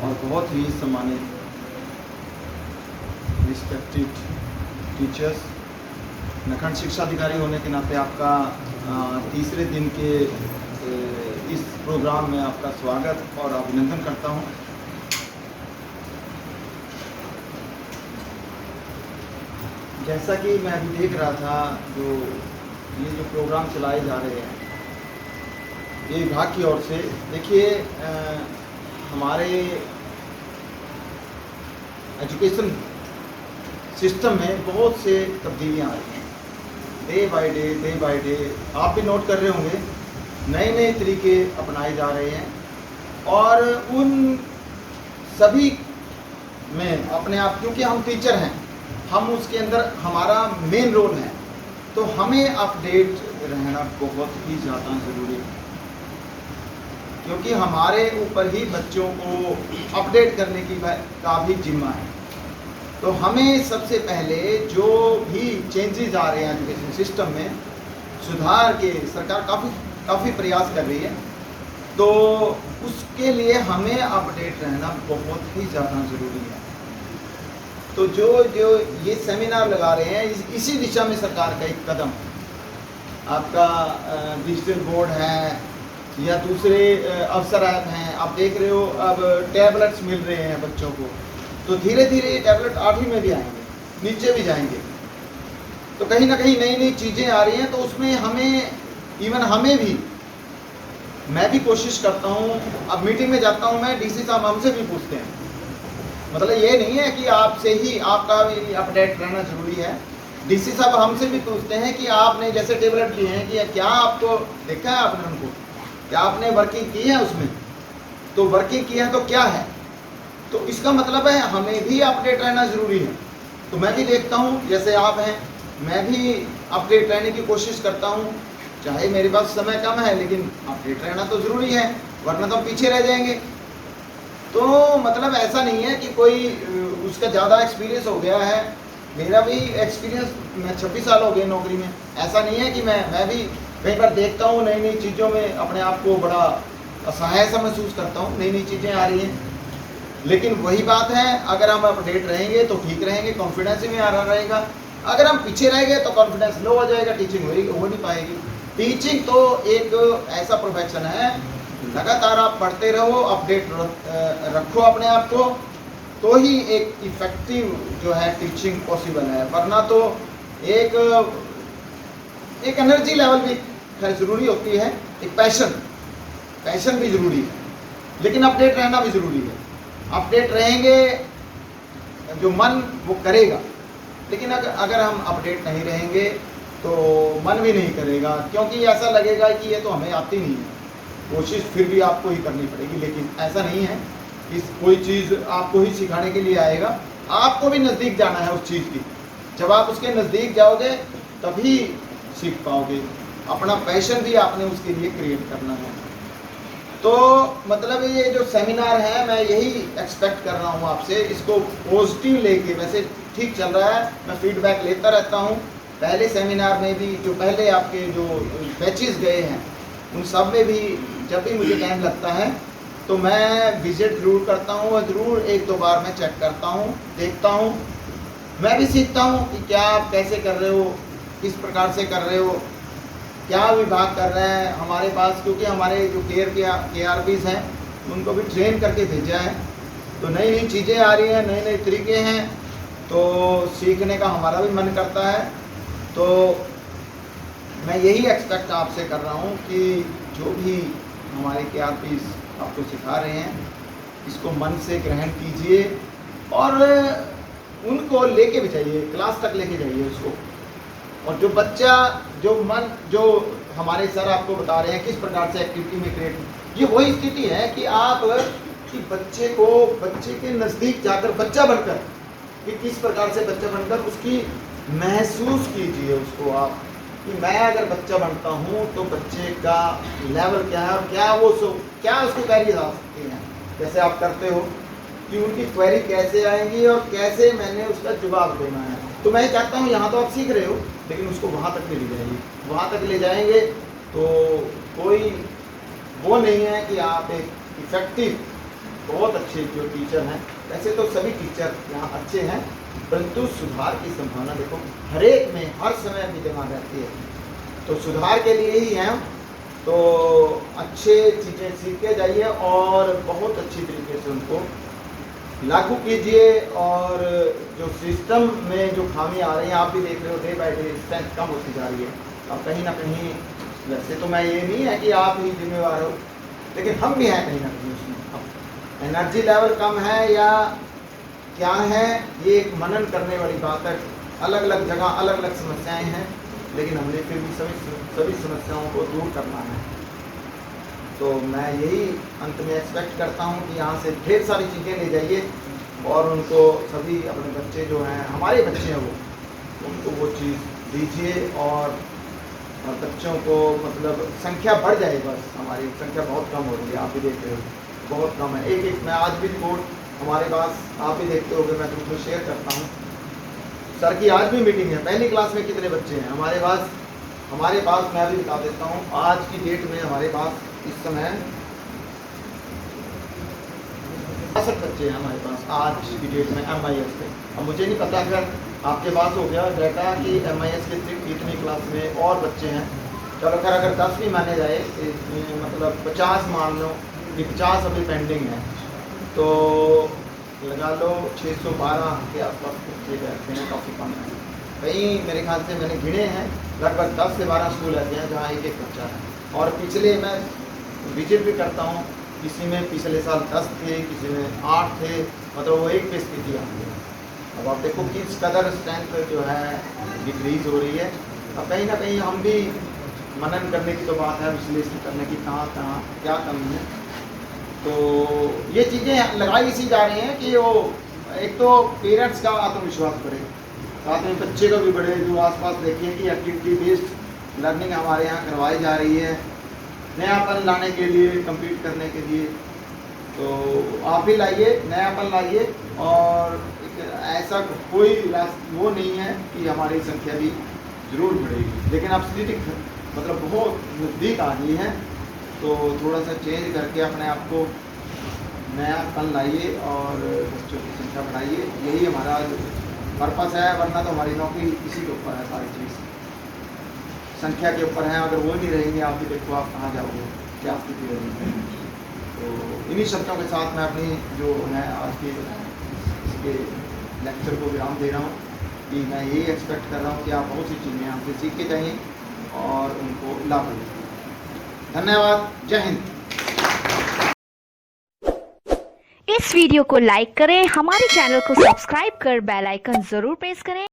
और बहुत ही सम्मानित रिस्पेक्टेड टीचर्स, नखंड शिक्षा अधिकारी होने के नाते आपका तीसरे दिन के इस प्रोग्राम में आपका स्वागत और अभिनंदन करता हूं। जैसा कि मैं अभी देख रहा था, ये जो प्रोग्राम चलाए जा रहे हैं ये विभाग की ओर से, देखिए हमारे एजुकेशन सिस्टम में बहुत से तब्दीलियां आ रही हैं डे बाय डे। आप भी नोट कर रहे होंगे, नए तरीके अपनाए जा रहे हैं और उन सभी में अपने आप, क्योंकि हम टीचर हैं, हम उसके अंदर हमारा मेन रोल है, तो हमें अपडेट रहना बहुत ही ज़्यादा ज़रूरी है, क्योंकि हमारे ऊपर ही बच्चों को अपडेट करने का भी जिम्मा है। तो हमें सबसे पहले जो भी चेंजेस आ रहे हैं एजुकेशन सिस्टम में, सुधार के सरकार काफ़ी प्रयास कर रही है, तो उसके लिए हमें अपडेट रहना बहुत ही ज़्यादा ज़रूरी है। तो जो ये सेमिनार लगा रहे हैं, इसी दिशा में सरकार का एक कदम, आपका डिजिटल बोर्ड है या दूसरे अवसर ऐप हैं, आप देख रहे हो अब टैबलेट्स मिल रहे हैं बच्चों को, तो धीरे धीरे ये टैबलेट 8वीं में भी आएंगे, नीचे भी जाएंगे। तो कहीं ना कहीं नई चीज़ें आ रही हैं, तो उसमें हमें भी, मैं भी कोशिश करता हूँ। अब मीटिंग में जाता हूँ मैं, डीसी साहब हमसे भी पूछते हैं, मतलब ये नहीं है कि आपसे ही आपका भी अपडेट रहना जरूरी है। डीसी साहब हमसे भी पूछते हैं कि आपने जैसे टैबलेट लिए हैं कि क्या आपको देखा है, आपने उनको क्या आपने वर्किंग की है उसमें, तो वर्किंग की है तो क्या है, तो इसका मतलब है हमें भी अपडेट रहना ज़रूरी है। तो मैं भी देखता हूँ, जैसे आप हैं, मैं भी अपडेट रहने की कोशिश करता हूँ, चाहे मेरे पास समय कम है, लेकिन अपडेट रहना तो ज़रूरी है, वरना तो हम पीछे रह जाएंगे। तो मतलब ऐसा नहीं है कि कोई उसका ज़्यादा एक्सपीरियंस हो गया है, मेरा भी एक्सपीरियंस, मैं 26 साल हो गए नौकरी में। ऐसा नहीं है कि मैं भी कई बार देखता हूँ नई चीज़ों में अपने आप को बड़ा असहाय सा महसूस करता हूँ, नई चीज़ें आ रही हैं। लेकिन वही बात है, अगर हम अपडेट रहेंगे तो ठीक रहेंगे, कॉन्फिडेंस में आ रहा रहेगा। अगर हम पीछे रह गए तो कॉन्फिडेंस लो हो जाएगा, टीचिंग हो नहीं पाएगी। टीचिंग तो एक ऐसा प्रोफेशन है, लगातार आप पढ़ते रहो, अपडेट रखो अपने आप को, तो ही एक इफेक्टिव जो है टीचिंग पॉसिबल है। वरना तो एक एनर्जी लेवल भी ज़रूरी होती है, एक पैशन भी ज़रूरी है, लेकिन अपडेट रहना भी ज़रूरी है। अपडेट रहेंगे जो मन वो करेगा, लेकिन अगर हम अपडेट नहीं रहेंगे तो मन भी नहीं करेगा, क्योंकि ऐसा लगेगा कि ये तो हमें आती नहीं है, कोशिश फिर भी आपको ही करनी पड़ेगी। लेकिन ऐसा नहीं है कि कोई चीज़ आपको ही सिखाने के लिए आएगा, आपको भी नज़दीक जाना है उस चीज़ की। जब आप उसके नज़दीक जाओगे तभी सीख पाओगे, अपना पैशन भी आपने उसके लिए क्रिएट करना है। तो मतलब ये जो सेमिनार है, मैं यही एक्सपेक्ट कर रहा हूँ आपसे, इसको पॉजिटिव लेके, वैसे ठीक चल रहा है, मैं फीडबैक लेता रहता हूँ। पहले सेमिनार में भी, जो पहले आपके जो बैचेस गए हैं, उन सब में भी जब भी मुझे टाइम लगता है तो मैं विजिट ज़रूर करता हूँ और ज़रूर 1-2 बार मैं चेक करता हूँ, देखता हूँ, मैं भी सीखता हूँ कि क्या आप कैसे कर रहे हो, किस प्रकार से कर रहे हो, क्या विभाग कर रहे हैं हमारे पास। क्योंकि हमारे जो KRPs हैं उनको भी ट्रेन करके भेजा है, तो नई चीज़ें आ रही हैं, नए तरीके हैं, तो सीखने का हमारा भी मन करता है। तो मैं यही एक्सपेक्ट आपसे कर रहा हूँ कि जो भी हमारे KRPs आपको सिखा रहे हैं, इसको मन से ग्रहण कीजिए और उनको लेके भी जाइए, क्लास तक लेके जाइए उसको। और जो बच्चा, जो हमारे सर आपको बता रहे हैं किस प्रकार से एक्टिविटी में क्रिएट, ये वही स्थिति है कि आप कि बच्चे के नज़दीक जाकर, बच्चा बनकर, कि किस प्रकार से बच्चा बनकर उसकी महसूस कीजिए उसको आप, कि मैं अगर बच्चा बनता हूँ तो बच्चे का लेवल क्या है और क्या उसको क्वेरी आ सकती है, जैसे आप करते हो कि उनकी क्वेरी कैसे आएंगी और कैसे मैंने उसका जवाब देना है। तो मैं चाहता हूँ यहाँ तो आप सीख रहे हो, लेकिन उसको वहाँ तक ले जाएंगे, वहाँ तक ले जाएंगे तो कोई वो नहीं है कि आप एक इफेक्टिव बहुत अच्छे जो टीचर हैं, वैसे तो सभी टीचर यहाँ अच्छे हैं, परंतु सुधार की संभावना देखो हर एक में हर समय विद्यमान रहती है। तो सुधार के लिए ही हैं, तो अच्छे चीज़ें सीख के जाइए और बहुत अच्छी तरीके से उनको लागू कीजिए। और जो सिस्टम में जो खामी आ रही है, आप भी देख रहे हो डे बाय डे स्ट्रेंथ कम होती जा रही है। अब कहीं ना कहीं, वैसे तो मैं ये नहीं है कि आप ही जिम्मेवार हो, लेकिन हम भी हैं कहीं ना कहीं उसमें। अब एनर्जी लेवल कम है या क्या है, ये एक मनन करने वाली बात है। अलग अलग जगह अलग अलग समस्याएं हैं, लेकिन हमने फिर भी सभी समस्याओं को दूर करना है। तो मैं यही अंत में एक्सपेक्ट करता हूँ कि यहाँ से ढेर सारी चीज़ें ले जाइए और उनको सभी अपने बच्चे जो हैं, हमारे बच्चे हैं, वो उनको वो चीज़ दीजिए। और बच्चों को मतलब संख्या बढ़ जाए, बस हमारी संख्या बहुत कम हो रही है, आप भी देख रहे हो बहुत कम है। एक मैं आज भी रिपोर्ट हमारे पास आप भी देखते होगे, मैं ग्रुप में शेयर करता हूँ। सर की आज भी मीटिंग है, पहली क्लास में कितने बच्चे हैं हमारे पास मैं भी बता देता हूँ। आज की डेट में हमारे पास इस समय 62 बच्चे हैं हमारे पास आज की डेट में MIS पे। अब मुझे नहीं पता अगर आपके पास हो गया डाटा कि MIS के कितनी क्लास में और बच्चे हैं। चलो खैर, अगर 10 भी माने जाए, मतलब 50 मान लो कि 50 अभी पेंडिंग है, तो लगा लो 612 के आसपास बच्चे बैठते हैं, काफ़ी कम है। कहीं मेरे ख्याल से मैंने गिने हैं, लगभग 10 से 12 स्कूल ऐसे हैं जहाँ एक बच्चा है। और पिछले मैं विजिट भी करता हूँ, किसी में पिछले साल 10 थे, किसी में 8 थे, मतलब वो एक पे स्थिति आती है। अब आप देखो किस कदर स्ट्रेंथ जो है डिक्रीज हो रही है। अब कहीं ना कहीं हम भी मनन करने की तो बात है, विश्लेषण करने की कहाँ कहाँ क्या कमी है। तो ये चीज़ें लगाई सी जा रही हैं कि वो एक तो पेरेंट्स का आत्मविश्वास बढ़े, साथ में बच्चे का भी बढ़े। जो आसपास देखिए कि एक्टिविटी बेस्ड लर्निंग हमारे यहाँ करवाई जा रही है, नयापन लाने के लिए, कम्पीट करने के लिए। तो आप भी लाइए, नयापन लाइए। और ऐसा कोई वो नहीं है कि हमारी संख्या भी ज़रूर बढ़ेगी, लेकिन अब स्थिति मतलब बहुत नज़दीक आ गई है। तो थोड़ा सा चेंज करके अपने आप को नयापन लाइए और बच्चों की संख्या बढ़ाइए। यही हमारा पर्पस है, वरना तो हमारी नौकरी इसी के ऊपर है, सारी चीज़ संख्या के ऊपर है। अगर वो नहीं रहेंगे, आप भी देखो आप कहाँ जाओगे, क्या स्थिति रहेगी। तो इन्हीं शब्दों के साथ मैं अपनी जो है आज के इसके लेक्चर को विराम दे रहा हूँ कि मैं यही एक्सपेक्ट कर रहा हूँ कि आप बहुत सी चीज़ें हमसे सीख के जाइए और उनको लागू करें। धन्यवाद, जय हिंद। इस वीडियो को लाइक करें, हमारे चैनल को सब्सक्राइब कर बेल आइकन जरूर प्रेस करें।